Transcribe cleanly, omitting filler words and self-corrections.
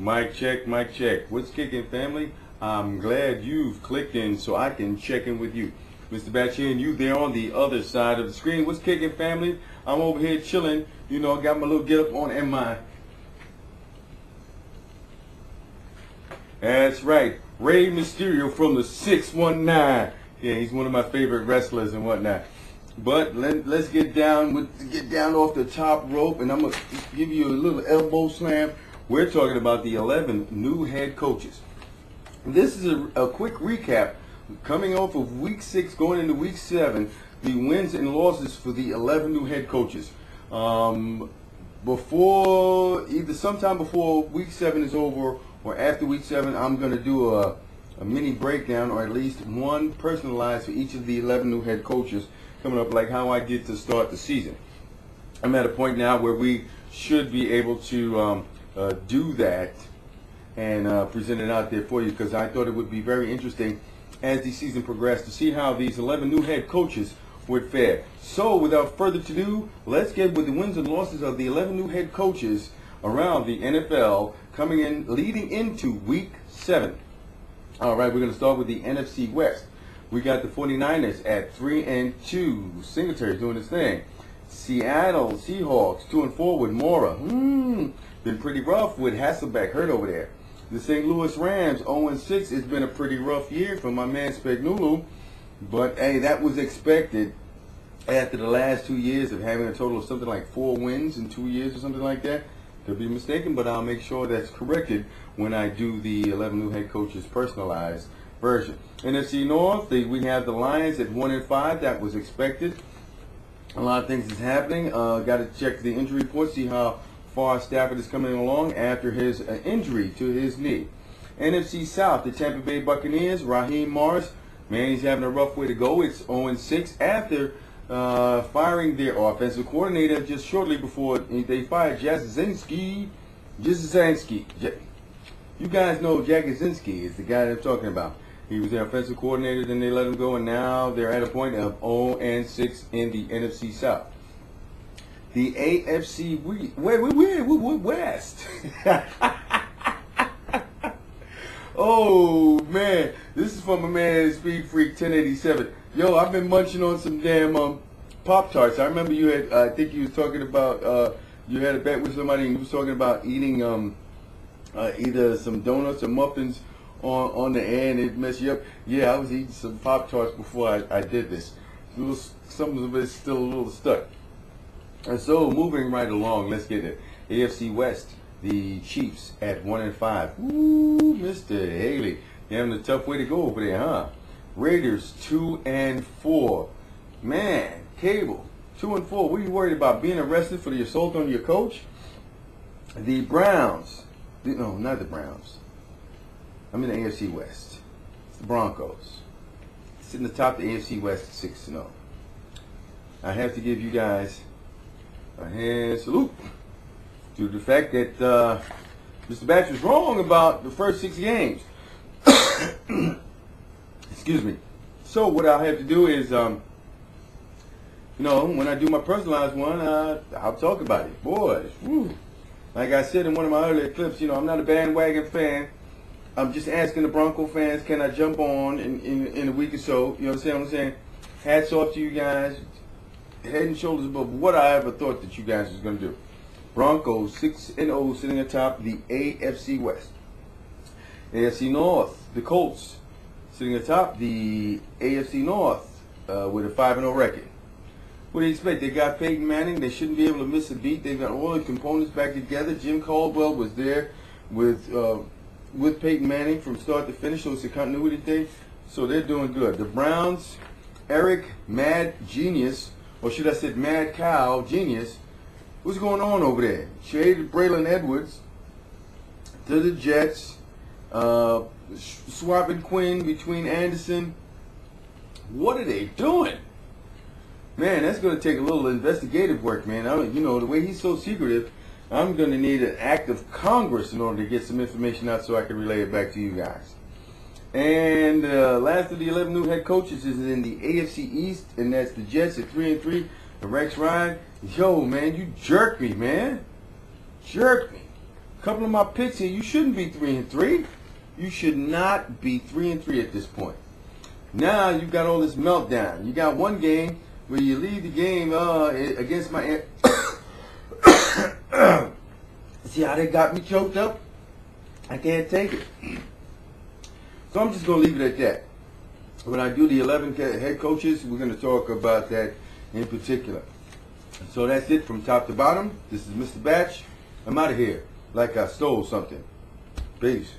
Mic check, mic check. What's kicking, family? I'm glad you've clicked in so I can check in with you. Mr. Batch here and you there on the other side of the screen. What's kicking, family? I'm over here chilling. You know, got my little get up on and my... That's right. Rey Mysterio from the 619. Yeah, he's one of my favorite wrestlers and whatnot. But let's get down off the top rope, and I'm gonna give you a little elbow slam. We're talking about the 11 new head coaches. This is a quick recap coming off of week 6, going into week 7. The wins and losses for the 11 new head coaches. Sometime before week 7 is over or after week 7, I'm gonna do a mini breakdown, or at least one personalized for each of the 11 new head coaches coming up, like how I did to start the season. I'm at a point now where we should be able to do that and present it out there for you, because I thought it would be very interesting as the season progressed to see how these 11 new head coaches would fare. So without further ado, let's get with the wins and losses of the 11 new head coaches around the NFL leading into week 7. All right, we're going to start with the NFC West. We got the 49ers at 3-2. Singletary doing his thing. Seattle Seahawks 2-4 with Mora. Been pretty rough with Hasselbeck hurt over there. The St. Louis Rams 0-6. It's been a pretty rough year for my man Spagnuolo, but hey, that was expected after the last 2 years of having a total of something like 4 wins in 2 years or something like that. Could be mistaken, but I'll make sure that's corrected when I do the 11 new head coaches personalized version. NFC North, we have the Lions at 1-5. That was expected. A lot of things is happening. Got to check the injury report, see how far Stafford is coming along after his injury to his knee. NFC South, the Tampa Bay Buccaneers, Raheem Morris, man, he's having a rough way to go. It's 0-6 after firing their offensive coordinator just shortly before they fired Jasinski. You guys know Jasinski is the guy that I'm talking about. He was their offensive coordinator, then they let him go, and now they're at a point of 0-6 in the NFC South. The AFC West. Oh, man. This is from my man Speed Freak 1087. Yo, I've been munching on some damn Pop-Tarts. I remember you had, I think you was talking about, you had a bet with somebody and you was talking about eating either some donuts or muffins on the air and it messed you up. Yeah, I was eating some Pop-Tarts before I did this. Some of it's still a little stuck. And so, moving right along, let's get it. AFC West, the Chiefs at 1-5. Ooh, Mr. Haley, you're having a tough way to go over there, huh? Raiders 2-4. Man, Cable 2-4. What are you worried about? Being arrested for the assault on your coach? The Browns. No, not the Browns. I'm in the AFC West. It's the Broncos. Sitting atop the AFC West 6-0. I have to give you guys a hand salute to the fact that Mr. Batch was wrong about the first 6 games. Excuse me. So what I'll have to do is, when I do my personalized one, I'll talk about it. Boys, woo. Like I said in one of my earlier clips, I'm not a bandwagon fan. I'm just asking the Bronco fans, can I jump on in a week or so? You know what I'm saying? Hats off to you guys. Head and shoulders above what I ever thought that you guys was going to do. Broncos 6-0 sitting atop the AFC West. AFC North, the Colts sitting atop the AFC North with a 5-0 record. What do you expect? They got Peyton Manning. They shouldn't be able to miss a beat. They've got all the components back together. Jim Caldwell was there with Peyton Manning from start to finish, so it's a continuity thing. So they're doing good. The Browns, Eric Mad Genius, or should I say Mad Cow Genius, what's going on over there? Traded Braylon Edwards to the Jets, swapping Quinn between Anderson. What are they doing? Man, that's going to take a little investigative work, man. The way he's so secretive, I'm going to need an act of Congress in order to get some information out so I can relay it back to you guys. And last of the 11 new head coaches is in the AFC East, and that's the Jets at 3-3. The Rex Ryan, yo, man, you jerked me, man. Jerked me. couple of my picks here, you shouldn't be 3-3. You should not be 3-3 at this point. Now you got all this meltdown. You got one game where you lead the game against my. See how they got me choked up? I can't take it. So I'm just going to leave it at that. When I do the 11 head coaches, we're going to talk about that in particular. So that's it from top to bottom. This is Mr. Batch. I'm out of here like I stole something. Peace.